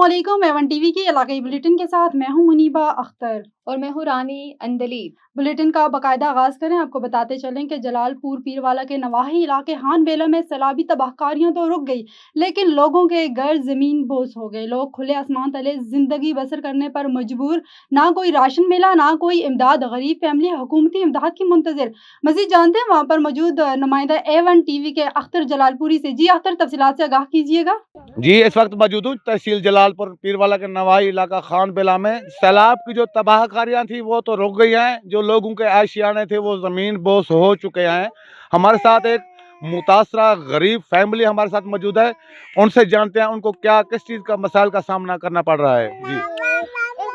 अस्सलामुअलैकुम। Avon TV की इलाकाई bulletin के साथ मैं हूं मुनीबा अख्तर और मैं हूँ रानी अंदलीब। बुलेटिन का बाकायदा आगाज करें। आपको बताते चलें कि जलालपुर पीरवाला के नवाही इलाके हान बेला में सैलाबी तबाहकारियां तो रुक गई, लेकिन लोगों के घर जमीन बोस हो गए। लोग खुले आसमान तले जिंदगी बसर करने पर मजबूर। ना कोई राशन मिला, ना कोई इमदाद। गरीब फैमिली हुकूमती इमदाद की मुंतजिर। मजीद जानते हैं वहाँ पर मौजूद नुमाइंदा एवन टीवी के अख्तर जलालपुरी से। जी अख्तर, तफसीलात से आगाह कीजिएगा। जी, इस वक्त मौजूद हूँ तहसील जलालपुर पीरवाला के नवाही इलाका खान बेला में। सैलाब की जो तबाहकारियाँ थी वो तो रुक गई हैं, जो लोगों के आशियाने थे वो ज़मीन बोस हो चुके हैं। हमारे साथ एक मुतासरा गरीब फैमिली हमारे साथ मौजूद है, उनसे जानते हैं उनको क्या किस चीज़ का मसाइल का सामना करना पड़ रहा है। जी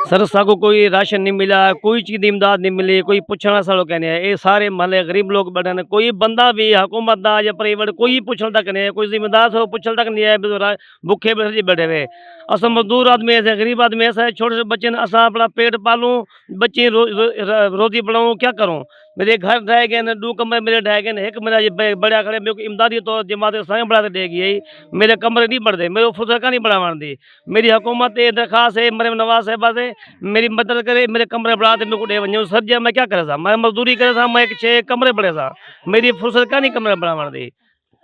सर साको कोई राशन नहीं मिला, कोई चीज़ की इमदाद नहीं मिली, कोई पुछना सालो कहने ये सारे महल गरीब लोग बैठे ने। कोई बंदा भी हुकूमत दा या प्राइवेट कोई पूछल तक नहीं है, कोई जिम्मेदार से पूछल तक नहीं है। भुखे बैठे हुए अस मजदूर आदमी ऐसे, गरीब आदमी ऐसा है। छोटे से बच्चे ने असा अपना पेट पालूं, बच्चे रोजी बढ़ाऊँ, क्या करूँ। मेरे घर ढह गए ने, 2 कमरे मेरे ढह गए ने, एक मेरा ये बड़ा खड़े मेरे को इमदादी तो जमात स्वयं बढ़ा दे गई। मेरे कमरे नहीं बढ़ते, मेरे फुसर का नहीं बढ़ा दी। मेरी हुकूमत ये दरखास्त है मरीम नवाज साहबा से, मेरी मदद करे, मेरे कमरे बढ़ा दे, मेरे को डे वजू सर मैं क्या करे सा, मैं मजदूरी करे सा, मैं 6 कमरे बढ़े सा, मेरी फुर्सत का नहीं कमरे बढ़ा दी।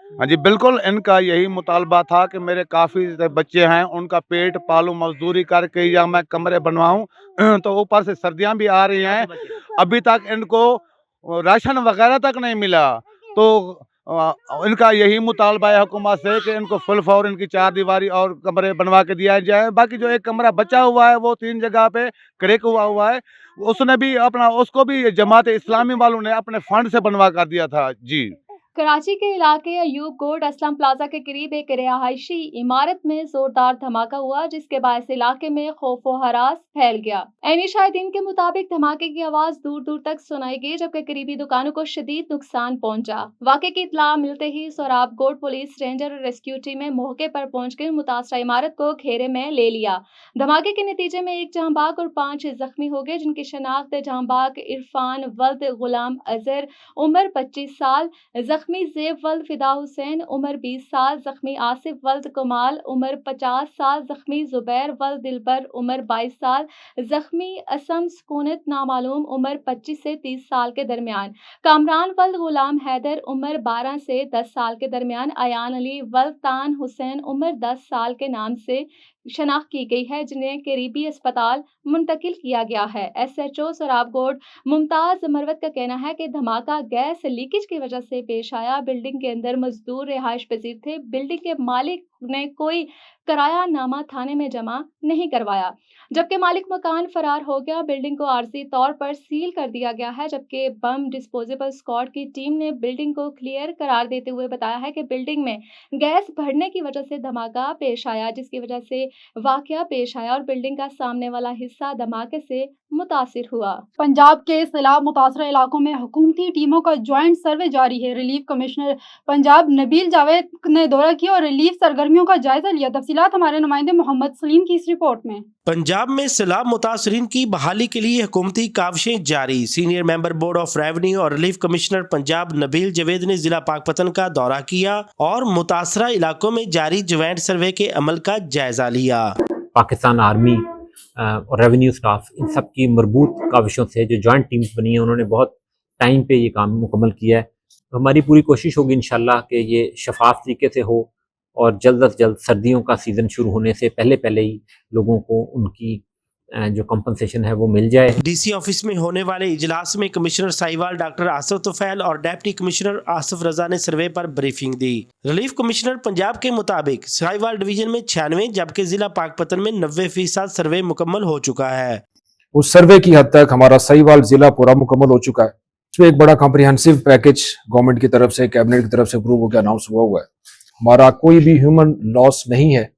हाँ जी, बिल्कुल इनका यही मुतालबा था कि मेरे काफ़ी बच्चे हैं, उनका पेट पालूं, मजदूरी करके या मैं कमरे बनवाऊं। तो ऊपर से सर्दियां भी आ रही हैं, अभी तक इनको राशन वगैरह तक नहीं मिला। तो इनका यही मुतालबा है हुकूमत से कि इनको फुल फौर इनकी 4 दीवारी और कमरे बनवा के दिया जाए। बाकी जो एक कमरा बचा हुआ है वो 3 जगह पे क्रैक हुआ है, उसने भी अपना उसको भी जमात इस्लामी वालों ने अपने फंड से बनवा कर दिया था। जी कराची के इलाके अयूब कोट असलम प्लाजा के करीब एक रिहायशी इमारत में जोरदार धमाका हुआ, जिसके बायस इलाके में खौफ व हरास फैल गया। ऐनी शाहिदीन के मुताबिक धमाके की आवाज दूर दूर तक सुनाई गई, जबकि करीबी दुकानों को शदीद नुकसान पहुंचा। वाक़े की इत्तला मिलते ही सोराब कोट पुलिस रेंजर और रेस्क्यू टीमें मौके पर पहुंचकर मुतासरा इमारत को घेरे में ले लिया। धमाके के नतीजे में 1 जहांबाग और 5 जख्मी हो गए, जिनकी शनाख्त जहांबाग इरफान वल्द गुलाम अजहर उम्र 25 साल, जख्मी ज़ेब वल्द फिदा हुसैन उम्र 20 साल, जख्मी आसिफ वल्द कमाल उम्र 50 साल, जख्मी जुबैर वल्द दिलबर उम्र 22 साल, जख्मी असम सुकूनत नामालूम उम्र 25 से 30 साल के दरमियान, कामरान वल्द गुलाम हैदर उम्र 12 से 10 साल के दरमियान, अयान अली वल्द तान हुसैन उम्र 10 साल के नाम से शनाख्त की गई है, जिन्हें करीबी अस्पताल मुंतकिल किया गया है। SHO सोराबकोट मुमताज मरवत का कहना है कि धमाका गैस लीकेज की वजह से पेश आया। बिल्डिंग के अंदर मजदूर रिहाइश पजीर थे। बिल्डिंग के मालिक ने कोई किराया नामा थाने में जमा नहीं करवाया, जबकि मालिक मकान फरार हो गया। बिल्डिंग को आर्जी तौर पर सील कर दिया गया है, जबकि बम डिस्पोजेबल स्क्वाड की टीम ने बिल्डिंग को क्लियर करार देते हुए बताया है कि बिल्डिंग में गैस भरने की वजह से धमाका पेश आया, जिसकी वजह से वाकया पेश आया और बिल्डिंग का सामने वाला हिस्सा धमाके से मुतासिर हुआ। पंजाब के सैलाब मुतासरा इलाकों में हुकूमती टीमों का ज्वाइंट सर्वे जारी है। रिलीफ कमिश्नर पंजाब नबील जावेद ने दौरा किया और रिलीफ सरगर्मियों का जायजा लिया। तफसीलात हमारे नुमाइंदे मोहम्मद सलीम की इस रिपोर्ट में। पंजाब में सैलाब मुतासरीन की बहाली के लिए हुकूमती काविशें जारी। Senior member board of revenue और रिलीफ कमिश्नर पंजाब नबील जावेद ने जिला पाकपतन का दौरा किया और मुतासरा इलाकों में जारी ज्वाइंट सर्वे के अमल का जायजा लिया। पाकिस्तान आर्मी और रेवेन्यू स्टाफ, इन सब की मरबूत काविशों से जो जॉइंट टीम्स बनी हैं, उन्होंने बहुत टाइम पे ये काम मुकम्मल किया है। तो हमारी पूरी कोशिश होगी इंशाल्लाह कि ये शफाफ तरीके से हो और जल्द से जल्द सर्दियों का सीज़न शुरू होने से पहले ही लोगों को उनकी जो कंपनसेशन है वो मिल जाए। DC ऑफिस में होने वाले इजलास में कमिश्नर साहिवाल डॉक्टर आसिफ तुफैल और डिप्टी कमिश्नर आसिफ रजा ने सर्वे पर ब्रीफिंग दी। रिलीफ कमिश्नर पंजाब के मुताबिक साहिवाल डिवीजन में 96 जबकि जिला पाकपतन में 90% सर्वे मुकम्मल हो चुका है। उस सर्वे की हद तक हमारा साहिवाल जिला पूरा मुकम्मल हो चुका है। इसमें एक बड़ा कॉम्प्रिहेंसिव पैकेज गवर्नमेंट की तरफ से, कैबिनेट की तरफ से अप्रूव होकर अनाउंस हुआ है। हमारा कोई भी ह्यूमन लॉस नहीं है,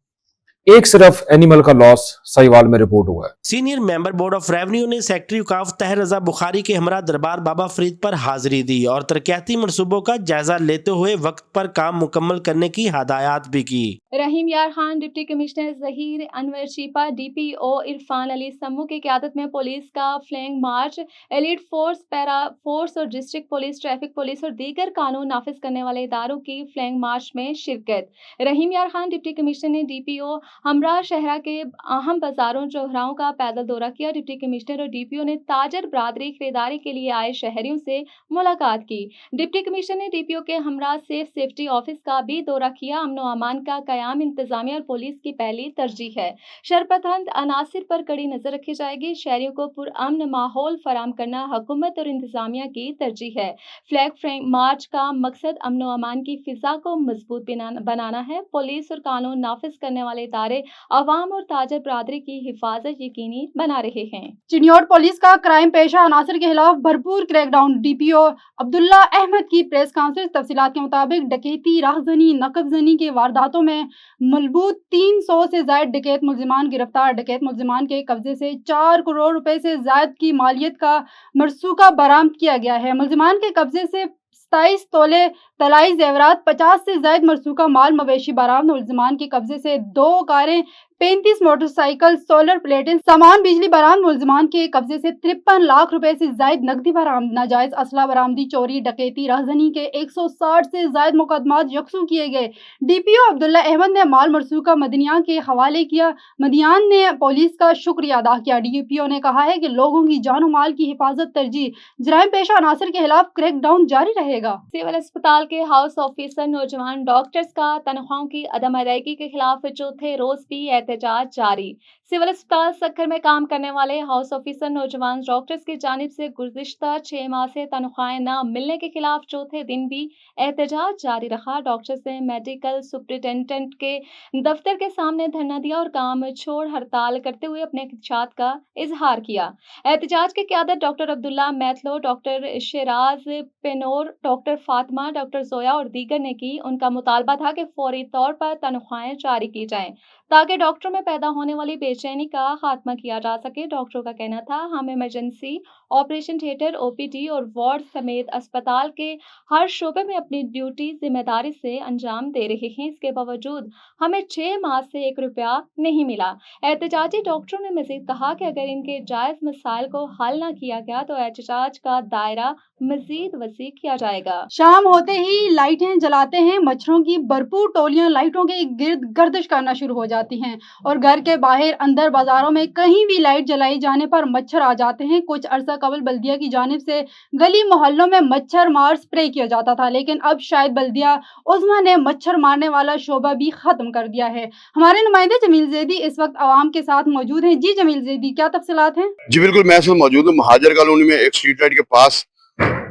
एक सिर्फ एनिमल का लॉस साहिवाल में रिपोर्ट हुआ है। Senior member board of revenue ने सेक्रेटरी औकाफ तहर रजा बुखारी के हमरा दरबार बाबा फरीद पर हाजिरी दी और तरक्याती मनसूबों का जायजा लेते हुए वक्त पर काम मुकम्मल करने की हदायत भी की। रहीम यार Khan, deputy commissioner Zaheer Anwar Chhipa, DPO Irfan Ali सम्मू की क़यादत में पुलिस का flag march, elite force, para force और डिस्ट्रिक्ट पुलिस, ट्रैफिक पुलिस और दीगर कानून नाफिज करने वाले इदारों की फ्लैग मार्च में शिरकत। रहीम यार खान डिप्टी कमिश्नर ने DPO हमरा शहरा के अहम बाजारों चौराहों का पैदल दौरा किया। डिप्टी कमिश्नर और डीपीओ ने ताजर बरादरी खरीदारी के लिए आए शहरियों से मुलाकात की। डिप्टी कमिश्नर ने डीपीओ के हमरा सेफ्टी ऑफिस का भी दौरा किया। अमन व अमान का कयाम इंतजामिया और पुलिस की पहली तरजीह है। शरपसंद अनासिर पर कड़ी नजर रखी जाएगी। शहरियों को पुरअमन माहौल फराम करना हुकूमत और इंतजामिया की तरजीह है। फ्लैग मार्च का मकसद अमन व अमान की फिजा को मजबूत बनाना है। पुलिस और कानून नाफिज करने वाले इदारे अवाम और ताजर बरादरी की हिफाजत यकीनी बना रहे हैं। चिन्योट पुलिस का क्राइम पेशा अनासर के खिलाफ भरपूर क्रैकडाउन। डीपीओ अब्दुल्ला अहमद की प्रेस कॉन्फ्रेंस। तफसीलात के मुताबिक डकैती, राहजनी, नकबजनी के वारदातों में मलबूस 300 से ज्यादा डकैत मुलजिमान गिरफ्तार। डकैत मुलजिमान के कब्जे से 4 करोड़ रुपए से ज्यादा की मालियत का मरसूखा बरामद किया गया है। मुलजिमान के कब्जे से 27 तोले तलाई जेवरात, 50 से ज्यादा मरसूखा माल मवेशी बरामद। मुलजिमान के कब्जे से 2 कारें, 35 मोटरसाइकिल, सोलर प्लेटें, सामान बिजली बरामद। मुलजिमान के कब्जे से 53 लाख रुपए से ज्यादा नकदी बरामद। नाजायज असला बरामदी, चोरी, डकैती, राहजनी के 160 से ज्यादा मुकदमात यकसू किए गए। डीपीओ अब्दुल्ला अहमद ने माल मरसूखा मदनियान के हवाले किया। मदनियान ने पुलिस का शुक्रिया अदा किया। डीपीओ ने कहा है कि लोगों की जानो माल की हिफाजत तरजीह। जराइम पेशा अनासर के खिलाफ क्रैकडाउन जारी रहेगा। सिविल अस्पताल के हाउस ऑफिसर नौजवान डॉक्टर्स का तनख्वाहों की अदम अदायगी के खिलाफ चौथे रोज भी एहतजाज जारी। सिविल अस्पताल सक्खर में काम करने वाले हाउस ऑफिसर नौजवान डॉक्टर्स की जानिब से गुज़िश्ता 6 माह से तनख्वाहें न मिलने के खिलाफ चौथे दिन भी एहतजाज जारी रहा। डॉक्टर्स ने मेडिकल सुपरिटेंडेंट के दफ्तर के सामने धरना दिया और काम छोड़ हड़ताल करते हुए अपने खदशात का इजहार किया। एहतजाज की क़यादत doctor Abdullah Maitlo, doctor Sheraz Panhwar, doctor Fatima, doctor Zoya और दीगर ने की। उनका मुतालबा था कि फौरी तौर पर तनख्वाहें जारी की जाएं ताकि डॉक्टरों में पैदा होने वाली बेचैनी का खात्मा किया जा सके। डॉक्टरों का कहना था, हम इमरजेंसी, ऑपरेशन थिएटर, ओपीडी और वार्ड समेत अस्पताल के हर शोबे में अपनी ड्यूटी जिम्मेदारी से अंजाम दे रहे हैं। इसके बावजूद हमें 6 माह से 1 रुपया नहीं मिला। एहतजाजी डॉक्टरों ने मजीद कहा कि अगर इनके जायज मसाइल को हल न किया गया तो एहतजाज का दायरा मजीद वसी किया जाएगा। शाम होते ही लाइटें जलाते हैं। मच्छरों की भरपूर टोलियां लाइटों के गिर्द गर्दिश करना शुरू हो जाती हैं और घर के बाहर, अंदर, बाजारों में कहीं भी लाइट जलाई जाने पर मच्छर आ जाते हैं। कुछ अरसा कबल बल्दिया की जानिब से गली मोहल्लों में मच्छर मार स्प्रे किया जाता था, लेकिन अब शायद बल्दिया उज़्मा ने मच्छर मारने वाला शोबा भी खत्म कर दिया है। हमारे नुमाइंदे जमील जैदी इस वक्त आवाम के साथ मौजूद हैं। जी जमील जैदी, क्या तफसीलात हैं? जी बिल्कुल, मैं इस वक्त मौजूद हूँ महाजर कॉलोनी में एक स्ट्रीट लाइट के पास,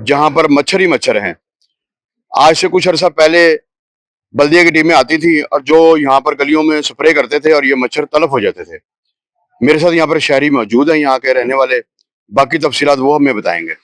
जहां पर मच्छर ही मच्छर हैं। आज से कुछ अरसा पहले बल्दिया की टीमें आती थी और जो यहाँ पर गलियों में स्प्रे करते थे और ये मच्छर तलफ हो जाते थे। मेरे साथ यहाँ पर शहरी मौजूद हैं, यहाँ के रहने वाले, बाकी तफसीलात वो हमें बताएंगे।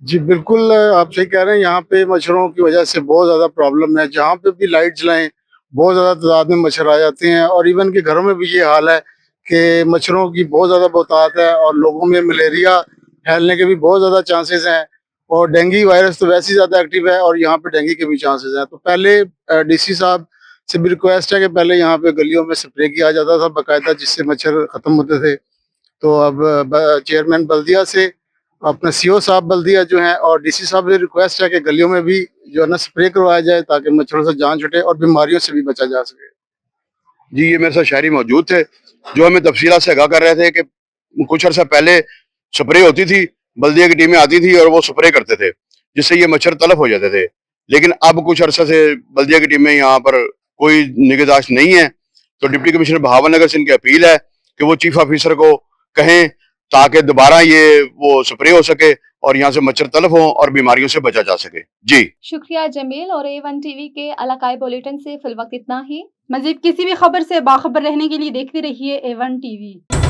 जी बिल्कुल, आप सही कह रहे हैं। यहाँ पे मच्छरों की वजह से बहुत ज़्यादा प्रॉब्लम है। जहाँ पे भी लाइट जलाएं बहुत ज़्यादा तादाद में मच्छर आ जाते हैं और इवन के घरों में भी ये हाल है कि मच्छरों की बहुत ज़्यादा बहुतायत है और लोगों में मलेरिया फैलने के भी बहुत ज़्यादा चांसेस हैं और डेंगू वायरस तो वैसे ही ज़्यादा एक्टिव है और यहाँ पे डेंगू के भी चांसेस हैं। तो पहले डीसी साहब से भी रिक्वेस्ट है कि पहले यहाँ पे गलियों में स्प्रे किया जाता था बाकायदा, जिससे मच्छर ख़त्म होते थे। तो अब चेयरमैन बल्दिया से अपना सीओ साहब बल्दिया जो हैं और डीसी साहब से रिक्वेस्ट है कि गलियों में भी जो है ना स्प्रे करवाया जाए ताकि मच्छरों से जान छुटे और बीमारियों से भी बचा जा सके। जी, ये मेरे साथ शहरी मौजूद थे जो हमें तफसीलात से आगाह कर रहे थे कि कुछ अर्सा पहले स्प्रे होती थी, बल्दिया की टीमें आती थी और वो स्प्रे करते थे जिससे ये मच्छर तलफ हो जाते थे। लेकिन अब कुछ अरसा से बल्दिया की टीमें यहाँ पर कोई निगहदाश्त नहीं है। तो डिप्टी कमिश्नर बहावल नगर से इनकी अपील है कि वो चीफ ऑफिसर को कहें ताकि दोबारा ये वो स्प्रे हो सके और यहाँ से मच्छर तलफ हो और बीमारियों से बचा जा सके। जी शुक्रिया जमील। और A1 टीवी के इलाकाई बुलेटिन से फिलवक्त इतना ही। मजीद किसी भी खबर से बाखबर रहने के लिए देखते रहिए A1 टीवी।